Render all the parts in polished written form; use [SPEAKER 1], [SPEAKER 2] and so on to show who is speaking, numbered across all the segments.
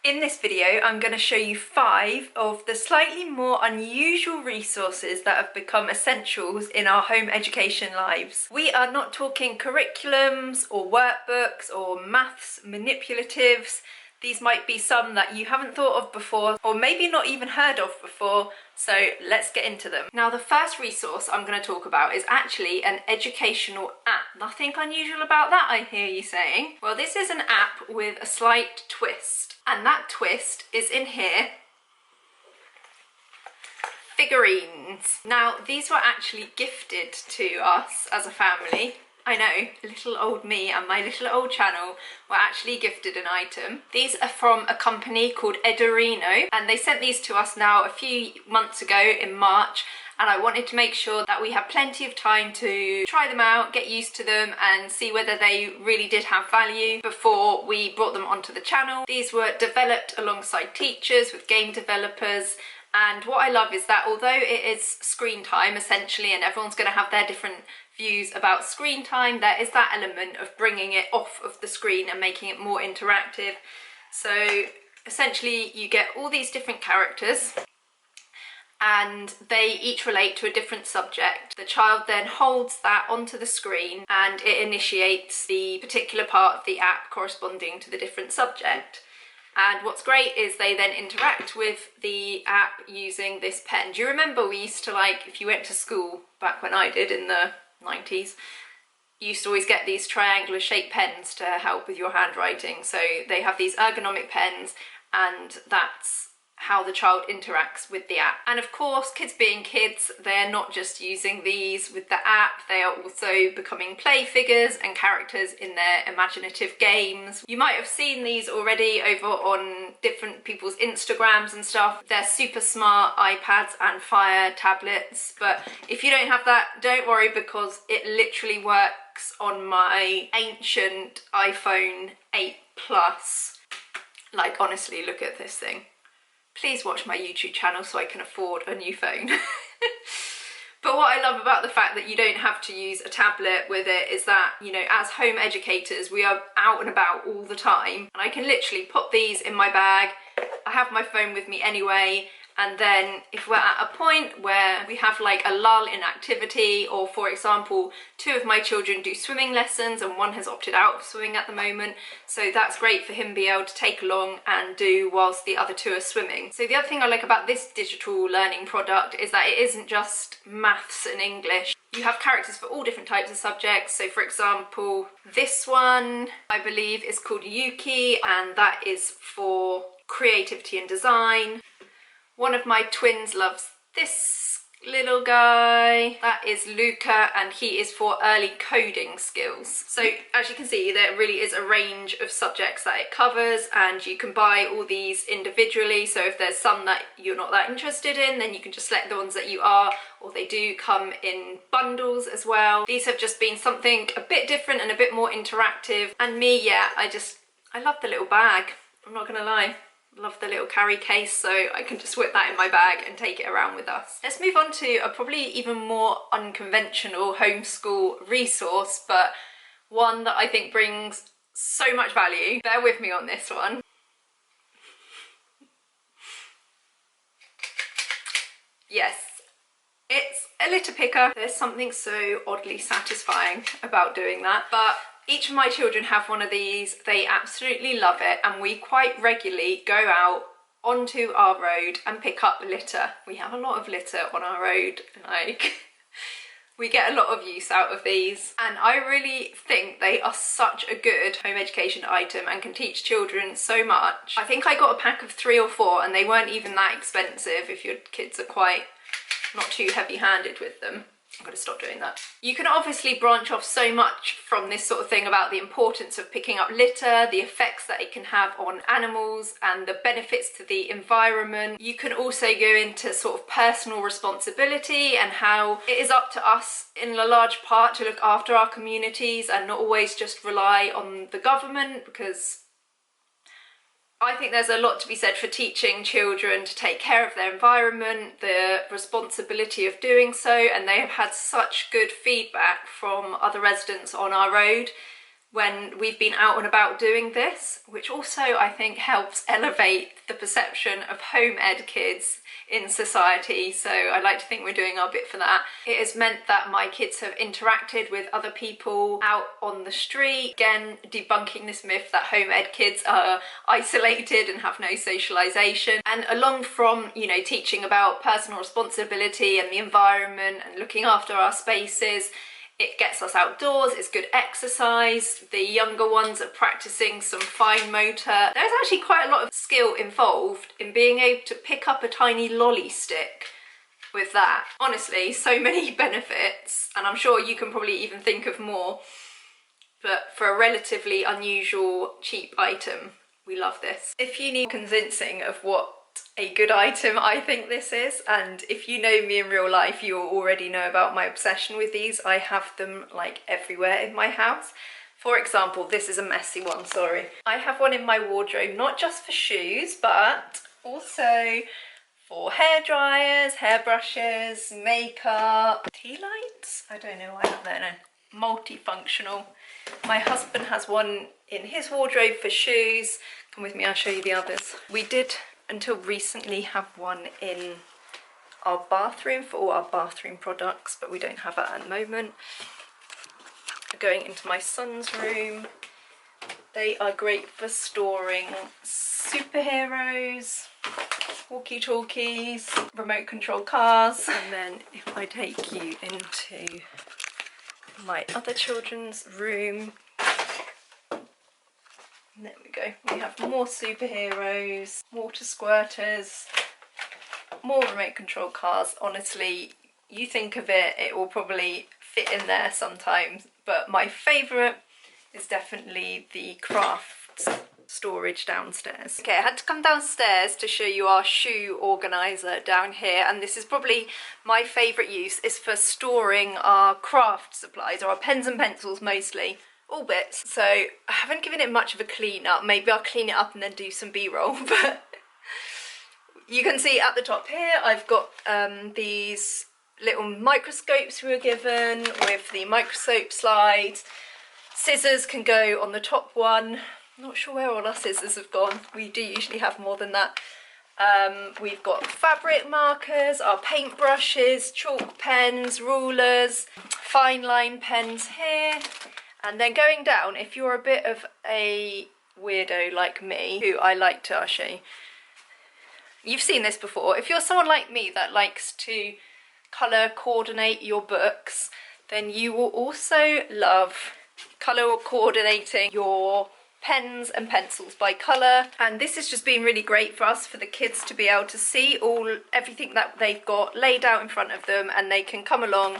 [SPEAKER 1] In this video, I'm going to show you 5 of the slightly more unusual resources that have become essentials in our home education lives. We are not talking curriculums or workbooks or maths manipulatives. These might be some that you haven't thought of before or maybe not even heard of before, so let's get into them. Now, the first resource I'm going to talk about is actually an educational app. Nothing unusual about that, I hear you saying. Well, this is an app with a slight twist, and that twist is in here. Figurines. Now, these were actually gifted to us as a family. I know, little old me and my little old channel were actually gifted an item. These are from a company called Ederino, and they sent these to us now a few months ago in March, and I wanted to make sure that we had plenty of time to try them out, get used to them and see whether they really did have value before we brought them onto the channel. These were developed alongside teachers with game developers. And what I love is that although it is screen time essentially, and everyone's going to have their different views about screen time, there is that element of bringing it off of the screen and making it more interactive. So essentially you get all these different characters and they each relate to a different subject. The child then holds that onto the screen and it initiates the particular part of the app corresponding to the different subject. And what's great is they then interact with the app using this pen. Do you remember we used to, like, if you went to school back when I did in the 90s, you used to always get these triangular shaped pens to help with your handwriting. So they have these ergonomic pens, and that's how the child interacts with the app. And of course, kids being kids, they're not just using these with the app, they are also becoming play figures and characters in their imaginative games. You might have seen these already over on different people's Instagrams and stuff. They're super smart iPads and Fire tablets, but if you don't have that, don't worry, because it literally works on my ancient iPhone 8 Plus. Like, honestly, look at this thing. Please watch my YouTube channel so I can afford a new phone. But what I love about the fact that you don't have to use a tablet with it is that, you know, as home educators, we are out and about all the time, and I can literally put these in my bag. I have my phone with me anyway, and then if we're at a point where we have like a lull in activity, or for example, 2 of my children do swimming lessons and 1 has opted out of swimming at the moment, so that's great for him to be able to take along and do whilst the other 2 are swimming. So the other thing I like about this digital learning product is that it isn't just maths and English. You have characters for all different types of subjects. So for example, this one I believe is called Yuki, and that is for creativity and design. One of my twins loves this little guy. That is Luca, and he is for early coding skills. So as you can see, there really is a range of subjects that it covers, and you can buy all these individually. So if there's some that you're not that interested in, then you can just select the ones that you are, or they do come in bundles as well. These have just been something a bit different and a bit more interactive. And me, yeah, I love the little bag. I'm not gonna lie. Love the little carry case, so I can just whip that in my bag and take it around with us. Let's move on to a probably even more unconventional homeschool resource, but one that I think brings so much value. Bear with me on this one. Yes, it's a litter picker. There's something so oddly satisfying about doing that, but each of my children have one of these. They absolutely love it, and we quite regularly go out onto our road and pick up litter. We have a lot of litter on our road, like we get a lot of use out of these, and I really think they are such a good home education item and can teach children so much. I think I got a pack of 3 or 4, and they weren't even that expensive if your kids are quite not too heavy-handed with them. I'm going to stop doing that. You can obviously branch off so much from this sort of thing about the importance of picking up litter, the effects that it can have on animals, and the benefits to the environment. You can also go into sort of personal responsibility and how it is up to us in a large part to look after our communities and not always just rely on the government, because I think there's a lot to be said for teaching children to take care of their environment, the responsibility of doing so, and they have had such good feedback from other residents on our road when we've been out and about doing this, which also I think helps elevate the perception of home ed kids in society. So I like to think we're doing our bit for that. It has meant that my kids have interacted with other people out on the street, again debunking this myth that home ed kids are isolated and have no socialization. And along from, you know, teaching about personal responsibility and the environment and looking after our spaces, it gets us outdoors, it's good exercise. The younger ones are practicing some fine motor. There's actually quite a lot of skill involved in being able to pick up a tiny lolly stick with that. Honestly, so many benefits, and I'm sure you can probably even think of more. But for a relatively unusual, cheap item, we love this. If you need convincing of what a good item I think this is, and if you know me in real life, you already know about my obsession with these. I have them like everywhere in my house. For example, this is a messy one, sorry. I have one in my wardrobe, not just for shoes, but also for hair dryers, hair brushes, makeup, tea lights. I don't know why I have that now. Multifunctional. My husband has one in his wardrobe for shoes. Come with me, I'll show you the others. We did until recently have one in our bathroom for all our bathroom products, but we don't have that at the moment. Going into my son's room, they are great for storing superheroes, walkie-talkies, remote control cars. And then if I take you into my other children's room, there we go, we have more superheroes, water squirters, more remote control cars. Honestly, you think of it, it will probably fit in there sometimes, but my favourite is definitely the crafts storage downstairs. Okay, I had to come downstairs to show you our shoe organiser down here, and this is probably my favourite use, is for storing our craft supplies, or our pens and pencils mostly. All bits. So I haven't given it much of a clean up. Maybe I'll clean it up and then do some b-roll, but you can see at the top here I've got these little microscopes we were given with the microscope slides. Scissors can go on the top one. I'm not sure where all our scissors have gone. We do usually have more than that. We've got fabric markers, our paint brushes, chalk pens, rulers, fine line pens here. And then going down, if you're a bit of a weirdo like me, who I like to, I'll show you. You've seen this before. If you're someone like me that likes to colour coordinate your books, then you will also love colour coordinating your pens and pencils by colour. And this has just been really great for us, for the kids to be able to see everything that they've got laid out in front of them, and they can come along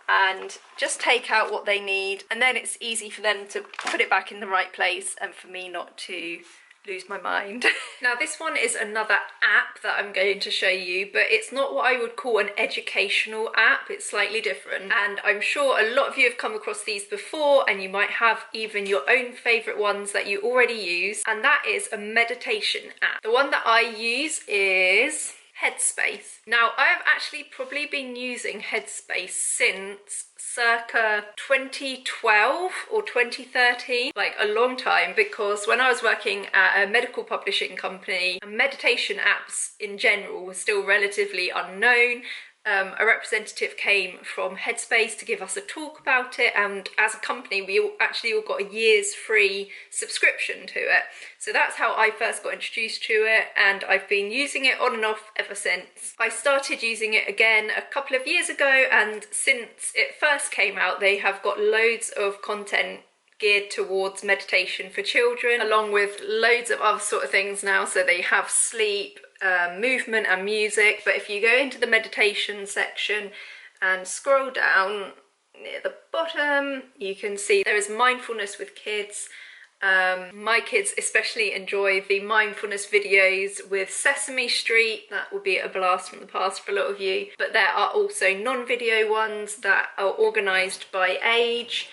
[SPEAKER 1] and just take out what they need, and then it's easy for them to put it back in the right place and for me not to lose my mind. Now this one is another app that I'm going to show you, but it's not what I would call an educational app. It's slightly different, and I'm sure a lot of you have come across these before, and you might have even your own favourite ones that you already use, and that is a meditation app. The one that I use is Headspace. Now I have actually probably been using Headspace since circa 2012 or 2013, like a long time, because when I was working at a medical publishing company, meditation apps in general were still relatively unknown. A representative came from Headspace to give us a talk about it, and as a company we actually all got a year's free subscription to it. So that's how I first got introduced to it, and I've been using it on and off ever since. I started using it again a couple of years ago, and since it first came out they have got loads of content geared towards meditation for children, along with loads of other sort of things now. So they have sleep, movement and music. But if you go into the meditation section and scroll down near the bottom, you can see there is mindfulness with kids. My kids especially enjoy the mindfulness videos with Sesame Street. That will be a blast from the past for a lot of you. But there are also non-video ones that are organised by age,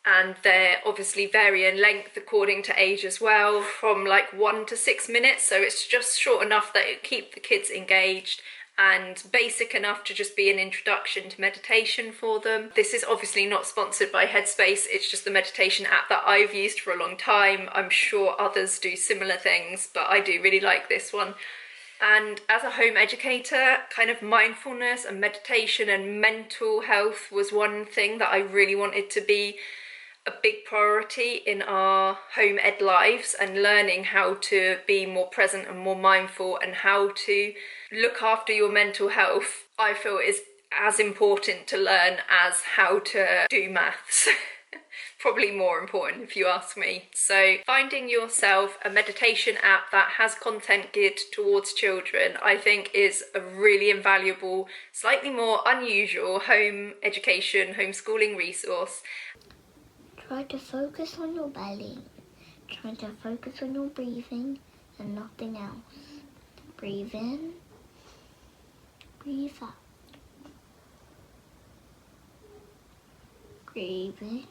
[SPEAKER 1] and they're obviously vary in length according to age as well, from like 1 to 6 minutes, so it's just short enough that it keep the kids engaged and basic enough to just be an introduction to meditation for them. This is obviously not sponsored by Headspace, it's just the meditation app that I've used for a long time. I'm sure others do similar things, but I do really like this one. And as a home educator, kind of mindfulness and meditation and mental health was one thing that I really wanted to be a big priority in our home ed lives, and learning how to be more present and more mindful and how to look after your mental health, I feel is as important to learn as how to do maths. Probably more important if you ask me. So finding yourself a meditation app that has content geared towards children, I think is a really invaluable, slightly more unusual home education, homeschooling resource.
[SPEAKER 2] Try to focus on your belly. Try to focus on your breathing and nothing else. Breathe in, breathe out. Breathe in,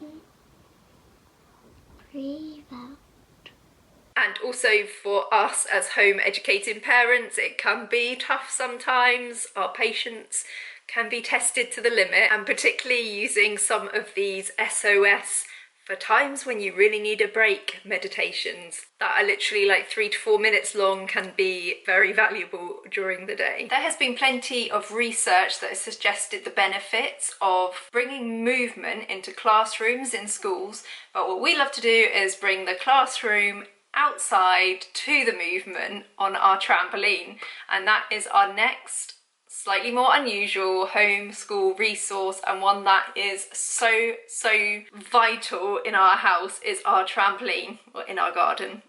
[SPEAKER 2] breathe out.
[SPEAKER 1] And also for us as home educating parents, it can be tough sometimes. Our patience can be tested to the limit, and particularly using some of these SOS for times when you really need a break meditations that are literally like 3 to 4 minutes long can be very valuable during the day. There has been plenty of research that has suggested the benefits of bringing movement into classrooms in schools, but what we love to do is bring the classroom outside to the movement on our trampoline, and that is our next slightly more unusual homeschool resource, and one that is so vital in our house is our trampoline, or in our garden.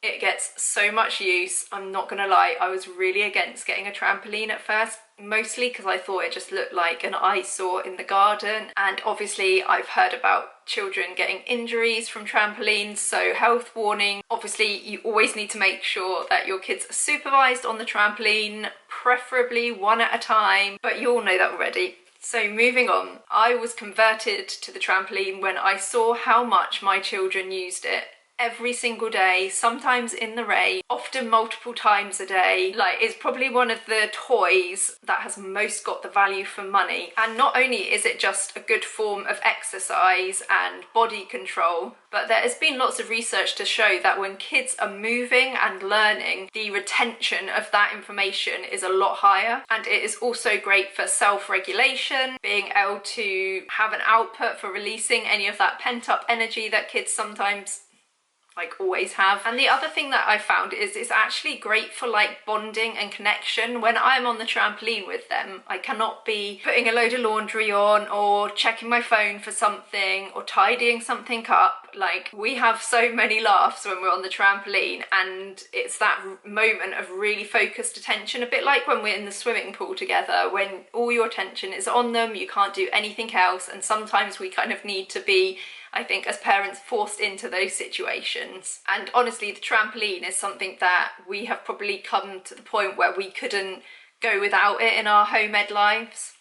[SPEAKER 1] It gets so much use. I'm not gonna lie, I was really against getting a trampoline at first, mostly because I thought it just looked like an eyesore in the garden, and obviously I've heard about children getting injuries from trampolines, so health warning. Obviously you always need to make sure that your kids are supervised on the trampoline, preferably one at a time, but you all know that already. So moving on, I was converted to the trampoline when I saw how much my children used it. Every single day, sometimes in the rain, often multiple times a day. Like, it's probably one of the toys that has most got the value for money. And not only is it just a good form of exercise and body control, but there has been lots of research to show that when kids are moving and learning, the retention of that information is a lot higher. And it is also great for self-regulation, being able to have an output for releasing any of that pent-up energy that kids sometimes always have. And the other thing that I found is it's actually great for like bonding and connection. When I'm on the trampoline with them, I cannot be putting a load of laundry on or checking my phone for something or tidying something up. Like, we have so many laughs when we're on the trampoline, and it's that moment of really focused attention, a bit like when we're in the swimming pool together, when all your attention is on them, you can't do anything else. And sometimes we kind of need to be, I think, as parents, forced into those situations. And honestly, the trampoline is something that we have probably come to the point where we couldn't go without it in our home ed lives.